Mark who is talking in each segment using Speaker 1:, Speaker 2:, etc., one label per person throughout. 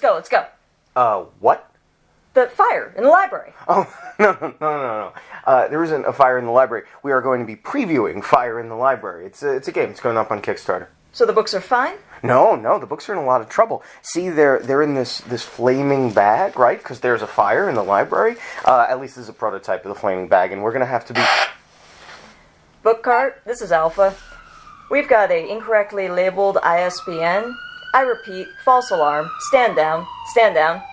Speaker 1: let's go.
Speaker 2: What?
Speaker 1: The fire in the library.
Speaker 2: Oh, no. There isn't a fire in the library. We are going to be previewing Fire in the Library. It's a game. It's going up on Kickstarter.
Speaker 1: So the books are fine?
Speaker 2: No, the books are in a lot of trouble. See, they're in this flaming bag, right? Because there's a fire in the library. At least this is a prototype of the flaming bag, and we're going to have to be...
Speaker 1: Book cart, this is Alpha. We've got a incorrectly labeled ISBN. I repeat, false alarm. Stand down. Stand down.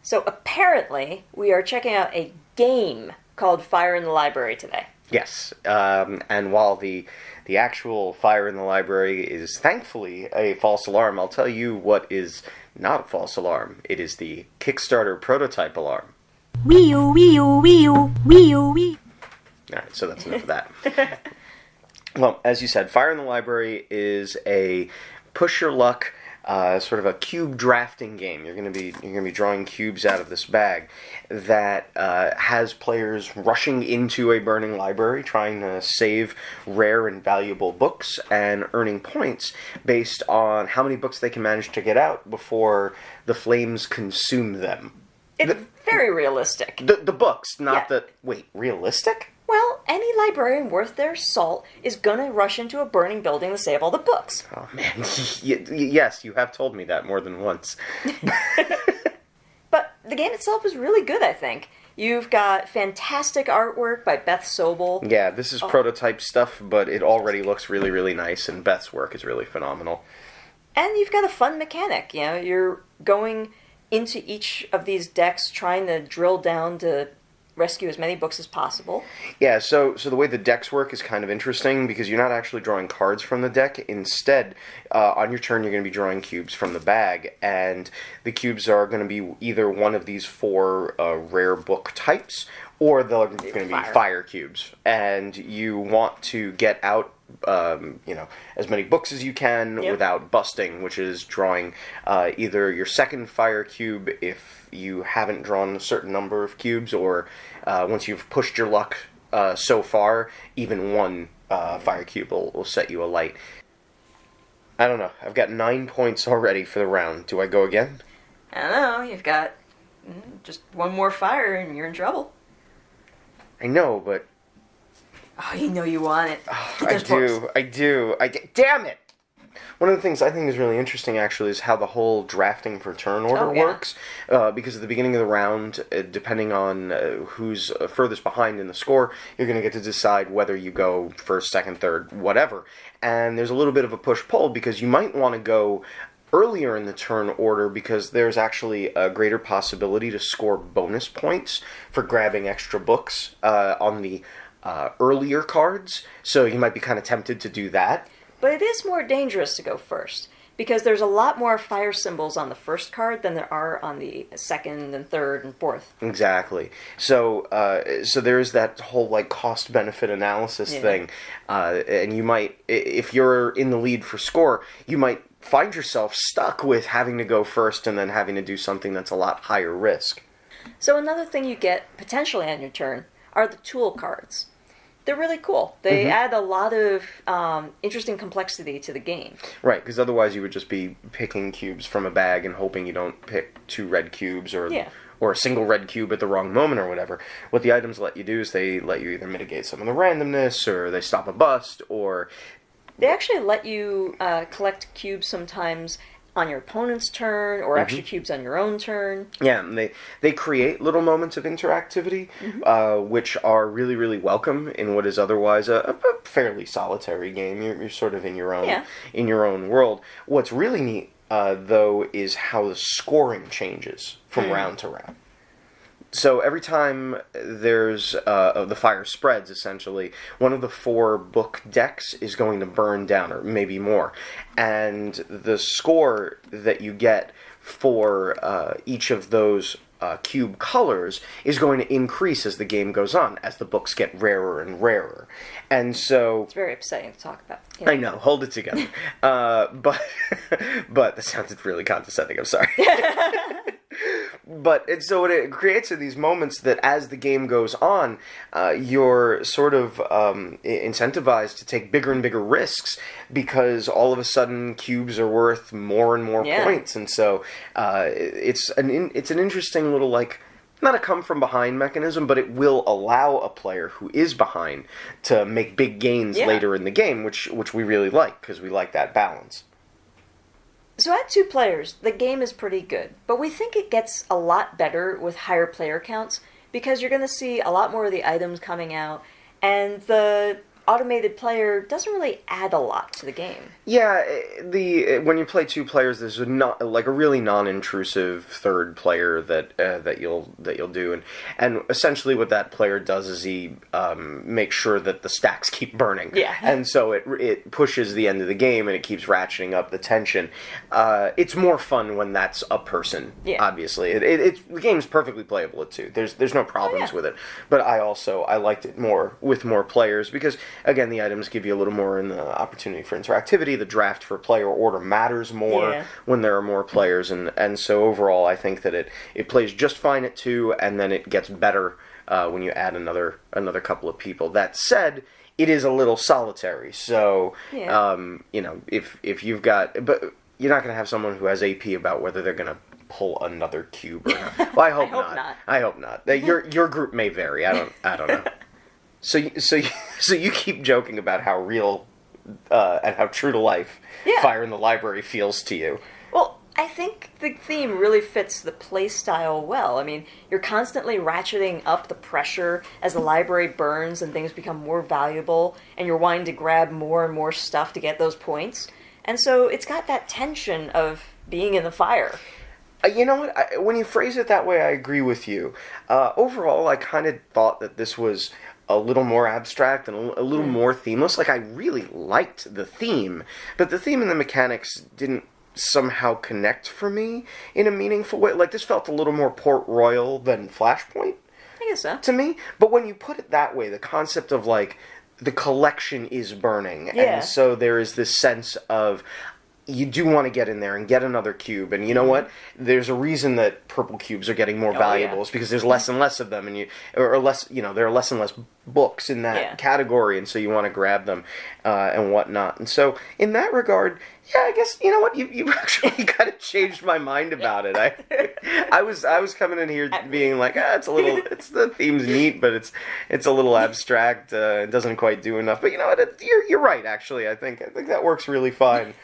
Speaker 1: So apparently, we are checking out a game called Fire in the Library today.
Speaker 2: Yes, and while the actual Fire in the Library is thankfully a false alarm, I'll tell you what is not a false alarm. It is the Kickstarter prototype alarm.
Speaker 3: Wee-oo, wee-oo, wee-oo, wee-oo, wee.
Speaker 2: Alright, so that's enough of that. Well, as you said, Fire in the Library is a push your luck, sort of a cube drafting game. You're going to be drawing cubes out of this bag that has players rushing into a burning library, trying to save rare and valuable books, and earning points based on how many books they can manage to get out before the flames consume them.
Speaker 1: It's very realistic.
Speaker 2: The books, not
Speaker 1: Yeah.
Speaker 2: the... Wait, realistic?
Speaker 1: Well, any librarian worth their salt is gonna rush into a burning building to save all the books.
Speaker 2: Oh, man. Yes, you have told me that more than once.
Speaker 1: But the game itself is really good, I think. You've got fantastic artwork by Beth Sobel.
Speaker 2: Yeah, this is prototype stuff, but it already looks really, really nice, and Beth's work is really phenomenal.
Speaker 1: And you've got a fun mechanic, you know, you're going into each of these decks trying to drill down to rescue as many books as possible.
Speaker 2: Yeah, so the way the decks work is kind of interesting because you're not actually drawing cards from the deck. Instead, on your turn, you're going to be drawing cubes from the bag, and the cubes are going to be either one of these four rare book types, or they're going to be fire cubes. And you want to get out as many books as you can without busting, which is drawing either your second fire cube if you haven't drawn a certain number of cubes, or once you've pushed your luck so far, even one fire cube will set you alight. I don't know. I've got 9 points already for the round. Do I go again?
Speaker 1: I don't know, you've got just one more fire and you're in trouble.
Speaker 2: I know, but...
Speaker 1: Oh, you know you want it.
Speaker 2: I do. Damn it! One of the things I think is really interesting, actually, is how the whole drafting for turn order works. Because at the beginning of the round, depending on who's furthest behind in the score, you're going to get to decide whether you go first, second, third, whatever. And there's a little bit of a push-pull, because you might want to go earlier in the turn order because there's actually a greater possibility to score bonus points for grabbing extra books on the earlier cards. So you might be kind of tempted to do that.
Speaker 1: But it is more dangerous to go first, because there's a lot more fire symbols on the first card than there are on the second and third and fourth.
Speaker 2: Exactly. So there is that whole cost-benefit analysis thing, and you might, if you're in the lead for score, you might find yourself stuck with having to go first and then having to do something that's a lot higher risk.
Speaker 1: So another thing you get potentially on your turn are the tool cards. They're really cool. They add a lot of interesting complexity to the game. Right,
Speaker 2: because otherwise you would just be picking cubes from a bag and hoping you don't pick two red cubes or a single red cube at the wrong moment or whatever. What the items let you do is they let you either mitigate some of the randomness, or they stop a bust, or...
Speaker 1: They actually let you collect cubes sometimes on your opponent's turn, or extra cubes on your own turn.
Speaker 2: Yeah, and they create little moments of interactivity, which are really, really welcome in what is otherwise a fairly solitary game. You're sort of in your own world. What's really neat, though, is how the scoring changes from round to round. So every time there's the fire spreads, essentially, one of the four book decks is going to burn down, or maybe more. And the score that you get for each of those cube colors is going to increase as the game goes on, as the books get rarer and rarer. And so...
Speaker 1: It's very upsetting to talk about.
Speaker 2: I know, hold it together. But that sounded really condescending, I'm sorry. But so it creates these moments that as the game goes on, you're sort of incentivized to take bigger and bigger risks, because all of a sudden cubes are worth more and more points. And so it's an interesting little, like, not a come-from-behind mechanism, but it will allow a player who is behind to make big gains later in the game, which we really like, because we like that balance.
Speaker 1: So at 2 players, the game is pretty good, but we think it gets a lot better with higher player counts, because you're going to see a lot more of the items coming out, and the automated player doesn't really add a lot to the game.
Speaker 2: Yeah, when you play 2 players, there's a really non-intrusive third player that you'll do, and essentially what that player does is he makes sure that the stacks keep burning.
Speaker 1: Yeah.
Speaker 2: And so it pushes the end of the game, and it keeps ratcheting up the tension. It's more fun when that's a person. Yeah. Obviously, the game's perfectly playable at 2. There's no problems with it. But I liked it more with more players, because again, the items give you a little more in the opportunity for interactivity. The draft for player order matters more when there are more players, and so overall, I think that it plays just fine at 2, and then it gets better when you add another couple of people. That said, it is a little solitary. So if you've got, but you're not going to have someone who has AP about whether they're going to pull another cube or not. Well, I hope not. I hope not. Your group may vary. I don't know. So you keep joking about how real and how true to life Fire in the Library feels to you.
Speaker 1: Well, I think the theme really fits the play style well. I mean, you're constantly ratcheting up the pressure as the library burns and things become more valuable, and you're wanting to grab more and more stuff to get those points. And so it's got that tension of being in the fire.
Speaker 2: You know what? When you phrase it that way, I agree with you. Overall, I kind of thought that this was a little more abstract and a little more themeless. Like, I really liked the theme, but the theme and the mechanics didn't somehow connect for me in a meaningful way. Like, this felt a little more Port Royal than Flashpoint.
Speaker 1: I guess so.
Speaker 2: To me. But when you put it that way, the concept of, like, the collection is burning, and so there is this sense of, you do want to get in there and get another cube, and you know what? There's a reason that purple cubes are getting more valuable. It's because there's less and less of them, and there are less and less books in that category, and so you want to grab them and whatnot. And so, in that regard, I guess you know what? You actually kind of changed my mind about it. I was coming in here being like, the theme's neat, but it's a little abstract. It doesn't quite do enough. But you know what? You're right. Actually, I think that works really fine.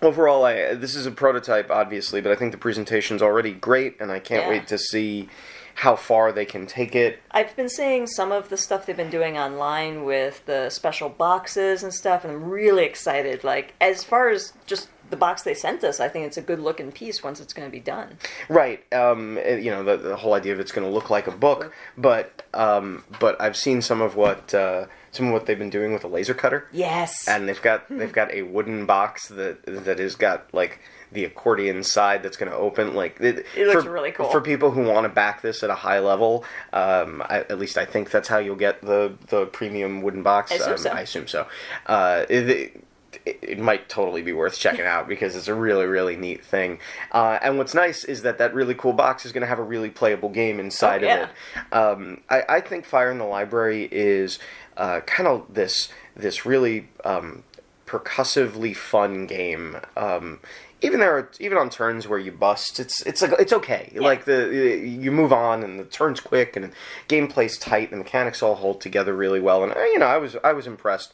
Speaker 2: Overall, this is a prototype, obviously, but I think the presentation's already great, and I can't wait to see how far they can take it.
Speaker 1: I've been seeing some of the stuff they've been doing online with the special boxes and stuff, and I'm really excited. Like, as far as just the box they sent us, I think it's a good-looking piece once it's going to be done.
Speaker 2: Right. The whole idea of it's going to look like a book, but I've seen some of what they've been doing with the laser cutter.
Speaker 1: Yes.
Speaker 2: And they've got a wooden box that has got, like, the accordion side that's going to open. Like,
Speaker 1: it looks really cool.
Speaker 2: For people who want to back this at a high level, at least I think that's how you'll get the premium wooden box. I assume so. It might totally be worth checking out because it's a really, really neat thing. And what's nice is that really cool box is going to have a really playable game inside of it. I think Fire in the Library is kind of this really percussively fun game. Even on turns where you bust, it's okay. Yeah. Like you move on and the turn's quick and the gameplay's tight and the mechanics all hold together really well. And I was impressed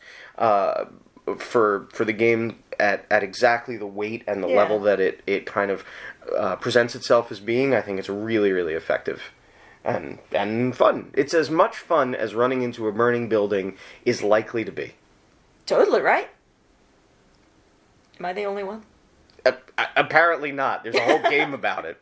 Speaker 2: for the game at exactly the weight and the level that it kind of presents itself as being. I think it's really, really effective and fun. It's as much fun as running into a burning building is likely to be.
Speaker 1: Totally right. Am I the only one?
Speaker 2: Apparently not. There's a whole game about it.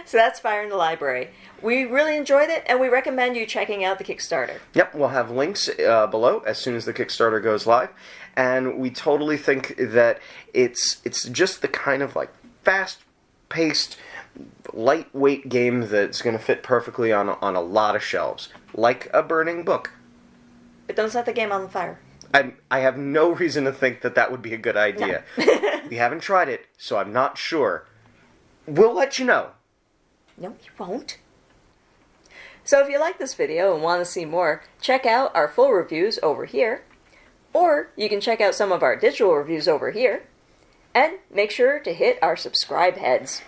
Speaker 1: So that's Fire in the Library. We really enjoyed it, and we recommend you checking out the Kickstarter.
Speaker 2: Yep, we'll have links below as soon as the Kickstarter goes live. And we totally think that it's just the kind of, like, fast-paced, lightweight game that's going to fit perfectly on a lot of shelves, like a burning book.
Speaker 1: But don't set the game on fire.
Speaker 2: I have no reason to think that would be a good idea.
Speaker 1: No.
Speaker 2: We haven't tried it, so I'm not sure. We'll let you know.
Speaker 1: No, you won't. So if you like this video and want to see more, check out our full reviews over here, or you can check out some of our digital reviews over here, and make sure to hit our subscribe heads.